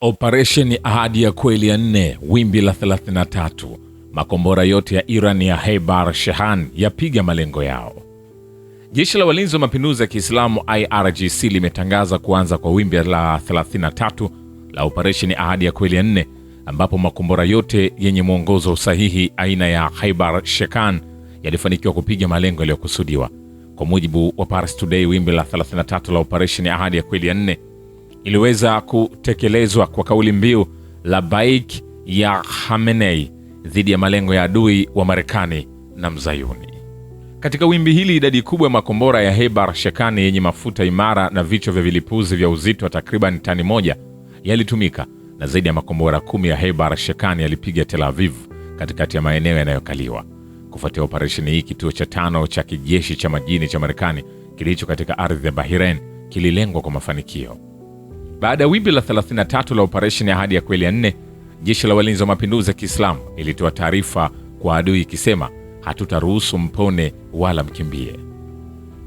Operation Ahadi ya Kweli ya 4, wimbi la 33. Makombora yote ya Iran ya Khaibar Shehan yapiga malengo yao. Jeshi la Walinzi wa Mapinduzi ya Kiislamu IRGC limetangaza kuanza kwa wimbi la 33 la Operation Ahadi ya Kweli ya 4, ambapo makombora yote yenye mwongozo sahihi aina ya Khaibar Shehan yalifanikiwa kupiga malengo yaliyokusudiwa. Kwa mujibu wa Pars Today, wimbi la 33 la Operation Ahadi ya Kweli ya 4 iliweza kutekelezwa kwa kauli mbiu Labaik ya Khamenei dhidi ya malengo ya adui wa Marekani na Mzayuni. Katika wimbi hili, idadi kubwa ya makombora ya Khaibar Shehan yenye mafuta imara na vichwa vya vilipuzi vya uzito wa takriban tani 1 yalitumika, na zaidi ya makombora 10 ya Khaibar Shehan yalipiga Tel Aviv, katikati ya maeneo yanayokaliwa. Kufuatia operesheni hii, kituo cha 5 cha kijeshi cha majini cha Marekani kilicho katika ardhi ya Bahrain kililengwa kwa mafanikio. Baada ya wimbi la 33 la operesheni Ahadi ya Kweli ya 4, Jeshi la Walinzi wa Mapinduzi ya Kiislamu ilitoa taarifa kwa adui ikisema, hatutaruhusu mpone wala mkimbie.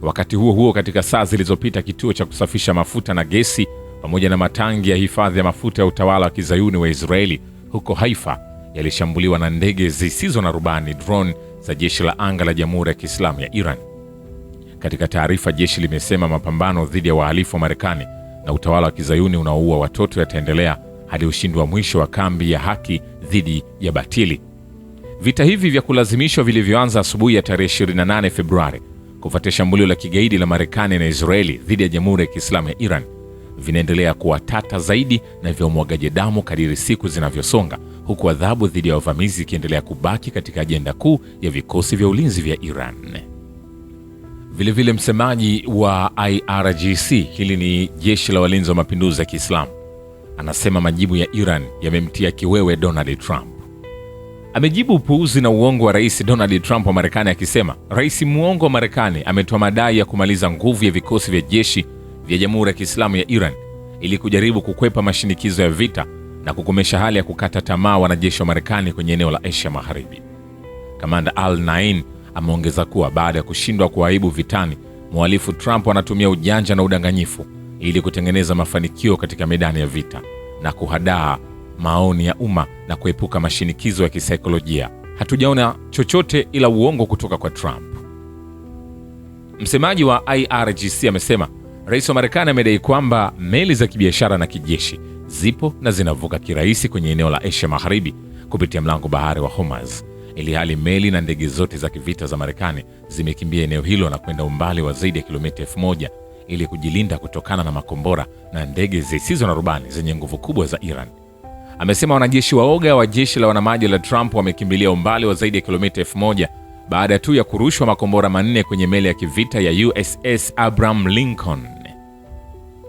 Wakati huo huo, katika saa zilizopita, kituo cha kusafisha mafuta na gesi pamoja na matangi ya hifadhi ya mafuta ya utawala wa Kizayuni wa Israeli huko Haifa yalishambuliwa na ndege zisizo na rubani, drone za jeshi la anga la Jamhuri ya Kiislamu ya Iran. Katika taarifa, jeshi limesema mapambano dhidi ya wahalifu wa Marekani na utawala wa Kizayuni unaoua watoto yataendelea hadi ushindi wa mwisho wa kambi ya haki dhidi ya batili. Vita hivi vya kulazimishwa vilivyoanza asubuhi ya tarehe 28 Februari kufuatia shambulio la kigaidi la Marekani na Israeli dhidi ya Jamhuri ya Kiislamu ya Iran vinaendelea kuwa tata zaidi na vya umwagaji damu kadiri siku zinavyosonga, huku adhabu dhidi ya wavamizi ikiendelea kubaki katika ajenda kuu ya vikosi vya ulinzi vya Iran. Vilevile, msemaji wa IRGC, hili ni Jeshi la Walinzi wa Mapinduzi ya Kiislamu, anasema majibu ya Iran yamemtia kiwewe Donald Trump. Amejibu upuuzi na uongo wa Rais Donald Trump wa Marekani akisema, Rais muongo wa Marekani ametoa madai ya kumaliza nguvu ya vikosi vya jeshi vya Jamhuri ya Kiislamu ya Iran ili kujaribu kukwepa mashinikizo ya vita na kukomesha hali ya kukata tamaa wanajeshi wa Marekani kwenye eneo la Asia Magharibi. Kamanda Al-Nain ameongeza kuwa baada ya kushindwa kuaibu vitani, mhalifu Trump anatumia ujanja na udanganyifu ili kutengeneza mafanikio katika medani ya vita na kuhadaa maoni ya umma na kuepuka mashinikizo ya kisaikolojia. Hatujaona chochote ila uongo kutoka kwa Trump. Msemaji wa IRGC amesema Rais wa Marekani amedai kwamba meli za kibiashara na kijeshi zipo na zinavuka kirahisi kwenye eneo la Asia Magharibi kupitia mlango bahari wa Hormuz, ili hali meli na ndege zote za kivita za Marekani zimekimbia eneo hilo na kwenda umbali wa zaidi ya kilomita 1000 ili kujilinda kutokana na makombora na ndege zisizo na rubani zenye nguvu kubwa za Iran. Amesema wanajeshi waoga wa jeshi la wanamaji la Trump wamekimbilia umbali wa zaidi ya kilomita 1000 baada tu ya kurushwa makombora 4 kwenye meli ya kivita ya USS Abraham Lincoln.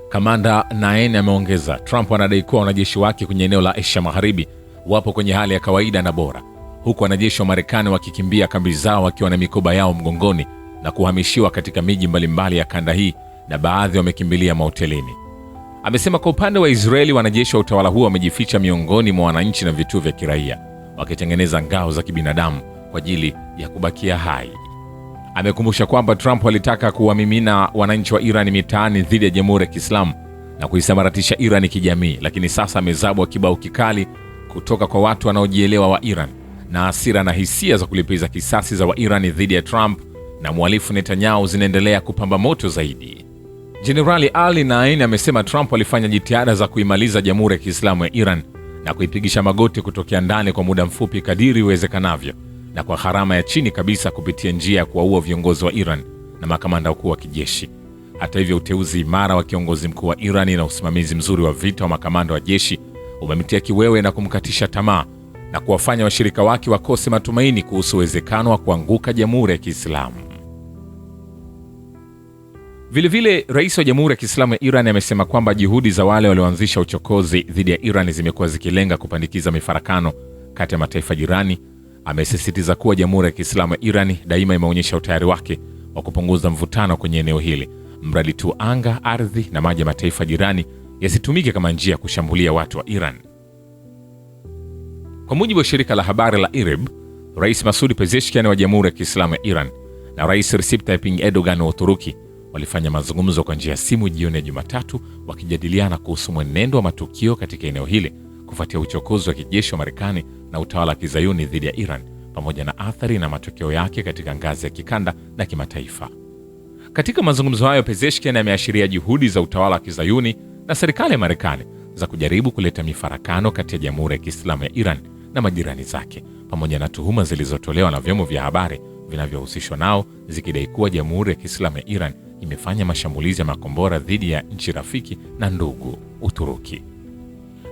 Kamanda Naen ameongeza, Trump anadai kuwa wanajeshi wake kwenye eneo la Asia Magharibi wapo kwenye hali ya kawaida na bora, huku wanajeshi wa Marekani wakikimbia kambi zao wakiwa na mikoba yao mgongoni na kuhamishiwa katika miji mbalimbali ya kanda hii, na baadhi wamekimbilia mahotelini. Amesema kwa upande wa Israeli, wanajeshi wa utawala huo wamejificha miongoni mwa wananchi na vituo vya kiraia wakitengeneza ngao za kibinadamu kwa ajili ya kubakia hai. Amekumbusha kwamba Trump alitaka kuwamimina wananchi wa Iran mitaani dhidi ya Jamhuri ya Kiislamu na kuisambaratisha Iran kijamii, lakini sasa amezabwa kibao kikali kutoka kwa watu wanaojielewa wa Iran, na hasira na hisia za kulipiza kisasi za wa Iran dhidi ya Trump na mhalifu Netanyahu zinaendelea kupamba moto zaidi. Jenerali Ali Nain amesema Trump alifanya jitihada za kuimaliza Jamhuri ya Kiislamu ya Iran na kuipigisha magoti kutokea ndani kwa muda mfupi kadiri iwezekanavyo na kwa gharama ya chini kabisa kupitia njia ya kuwaua viongozi wa Iran na makamanda wakuu wa kijeshi. Hata hivyo, uteuzi imara wa kiongozi mkuu wa Iran na usimamizi mzuri wa vita wa makamanda wa jeshi umemtia kiwewe na kumkatisha tamaa na kuwafanya washirika wake wakose matumaini kuhusu uwezekano wa kuanguka Jamhuri ya Kiislamu. Vilevile, Rais wa Jamhuri ya Kiislamu ya Iran amesema kwamba juhudi za wale walioanzisha uchokozi dhidi ya Iran zimekuwa zikilenga kupandikiza mifarakano kati ya mataifa jirani. Amesisitiza kuwa Jamhuri ya Kiislamu ya Iran daima imeonyesha utayari wake wa kupunguza mvutano kwenye eneo hili, mradi tu anga, ardhi na maji ya mataifa jirani yasitumike kama njia ya kushambulia watu wa Iran. Kwa mujibu wa shirika la habari la IRIB, Rais Masoud Pezeshkian wa Jamhuri ya Kiislamu ya Iran na Rais Recep Tayyip Erdogan wa Uturuki walifanya mazungumzo kwa njia ya simu jioni ya Jumatatu, wakijadiliana kuhusu mwenendo wa matukio katika eneo hili kufuatia uchokozi wa kijeshi wa Marekani na utawala wa Kizayuni dhidi ya Iran, pamoja na athari na matokeo yake katika ngazi ya kikanda na kimataifa. Katika mazungumzo hayo, Pezeshkian ameashiria juhudi za utawala wa Kizayuni na serikali ya Marekani za kujaribu kuleta mifarakano kati ya Jamhuri ya Kiislamu ya Iran na majirani zake, pamoja na tuhuma zilizotolewa na vyombo vya habari vinavyohusishwa nao zikidai kuwa Jamhuri ya Kiislamu ya Iran imefanya mashambulizi ya makombora dhidi ya nchi rafiki na ndugu, Uturuki.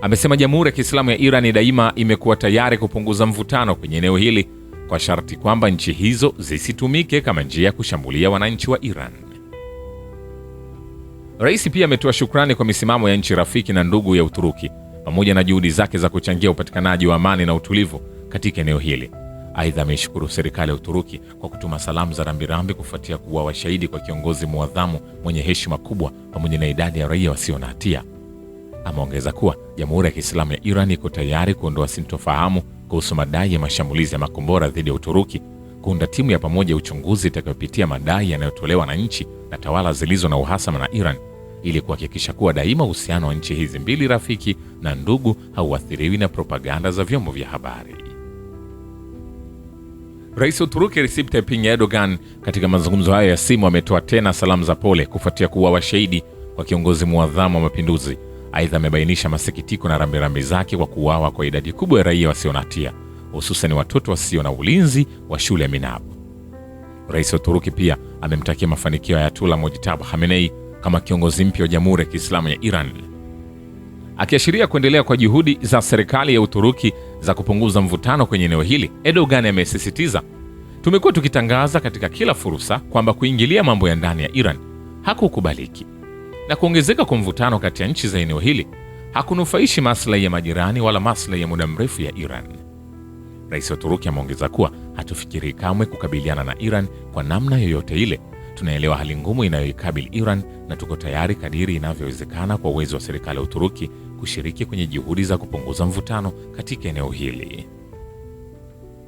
Amesema Jamhuri ya Kiislamu ya Iran daima imekuwa tayari kupunguza mvutano kwenye eneo hili kwa sharti kwamba nchi hizo zisitumike kama njia ya kushambulia wananchi wa Iran. Rais pia ametoa shukrani kwa misimamo ya nchi rafiki na ndugu ya Uturuki pamoja na juhudi zake za kuchangia upatikanaji wa amani na utulivu katika eneo hili. Aidha, ameishukuru serikali ya Uturuki kwa kutuma salamu za rambirambi kufuatia kuuawa shahidi kwa kiongozi muadhamu mwenye heshima kubwa pamoja na idadi ya raia wasio na hatia. Ameongeza kuwa Jamhuri ya Kiislamu ya Iran iko tayari kuondoa sintofahamu kuhusu madai ya mashambulizi ya makombora dhidi ya Uturuki, kuunda timu ya pamoja ya uchunguzi itakayopitia madai yanayotolewa na nchi na tawala zilizo na uhasama na Iran ili kuhakikisha kuwa daima uhusiano wa nchi hizi mbili rafiki na ndugu hauathiriwi na propaganda za vyombo vya habari. Rais wa Uturuki Recep Tayyip Erdogan katika mazungumzo hayo ya simu ametoa tena salamu za pole kufuatia kuuawa shahidi kwa kiongozi muadhamu wa mapinduzi. Aidha, amebainisha masikitiko na rambirambi zake kwa kuuawa kwa idadi kubwa ya raia wasio na hatia, hususan watoto wasio na ulinzi wa shule ya Minab. Rais wa Uturuki pia amemtakia mafanikio ya Ayatollah Mojtaba Khamenei kama kiongozi mpya wa Jamhuri ya Kiislamu ya Iran. Akiashiria kuendelea kwa juhudi za serikali ya Uturuki za kupunguza mvutano kwenye eneo hili, Erdogan amesisitiza, tumekuwa tukitangaza katika kila fursa kwamba kuingilia mambo ya ndani ya Iran hakukubaliki, na kuongezeka kwa mvutano kati ya nchi za eneo hili hakunufaishi maslahi ya majirani wala maslahi ya muda mrefu ya Iran. Rais wa Uturuki ameongeza kuwa hatufikiri kamwe kukabiliana na Iran kwa namna yoyote ile. Tunaelewa hali ngumu inayoikabili Iran na tuko tayari kadiri inavyowezekana kwa uwezo wa serikali ya Uturuki kushiriki kwenye juhudi za kupunguza mvutano katika eneo hili.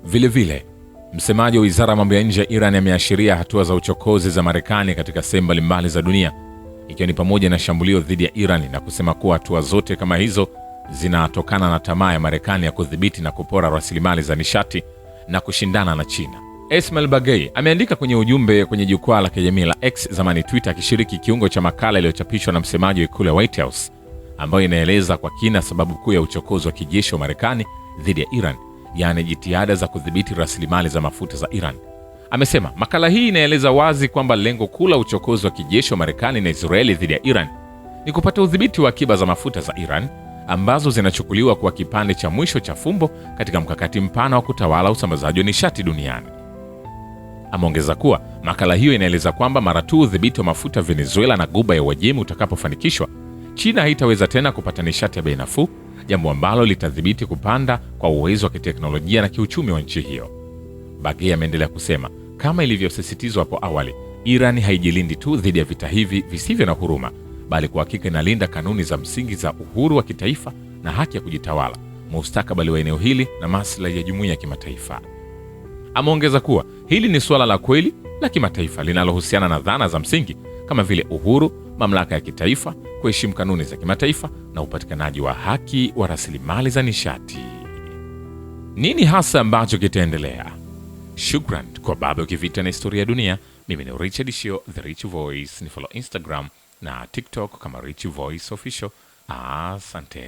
Vile, msemaji wa Wizara ya Mambo ya Nje ya Iran ameashiria hatua za uchokozi za Marekani katika sehemu mbalimbali za dunia, ikiwa ni pamoja na shambulio dhidi ya Iran, na kusema kuwa hatua zote kama hizo zinatokana na tamaa ya Marekani ya kudhibiti na kupora rasilimali za nishati na kushindana na China. Esmail Bagei ameandika kwenye ujumbe kwenye jukwaa la kijamii la X, zamani Twitter, akishiriki kiungo cha makala iliyochapishwa na msemaji wa ikulu ya White House ambayo inaeleza kwa kina sababu kuu ya uchokozi wa kijeshi wa Marekani dhidi ya Iran, yaani jitihada za kudhibiti rasilimali za mafuta za Iran. Amesema makala hii inaeleza wazi kwamba lengo kuu la uchokozi wa kijeshi wa Marekani na Israeli dhidi ya Iran ni kupata udhibiti wa akiba za mafuta za Iran ambazo zinachukuliwa kuwa kipande cha mwisho cha fumbo katika mkakati mpana wa kutawala usambazaji wa nishati duniani. Ameongeza kuwa makala hiyo inaeleza kwamba mara tu udhibiti wa mafuta Venezuela na Ghuba ya Uajemi utakapofanikishwa, China haitaweza tena kupata nishati ya bei nafuu, jambo ambalo litadhibiti kupanda kwa uwezo wa kiteknolojia na kiuchumi wa nchi hiyo. Bagei ameendelea kusema, kama ilivyosisitizwa hapo awali, Iran haijilindi tu dhidi ya vita hivi visivyo na huruma, bali kwa hakika inalinda kanuni za msingi za uhuru wa kitaifa na haki ya kujitawala, mustakabali wa eneo hili na maslahi ya jumuiya ya kimataifa. Ameongeza kuwa hili ni suala la kweli la kimataifa linalohusiana na dhana za msingi kama vile uhuru, mamlaka ya kitaifa, kuheshimu kanuni za kimataifa na upatikanaji wa haki wa rasilimali za nishati. Nini hasa ambacho kitaendelea? Shukran kwa Baba Ukivita na Historia ya Dunia. Mimi ni Richard Shio, The Rich Voice. Ni follow Instagram na TikTok kama Rich Voice Official. Asante.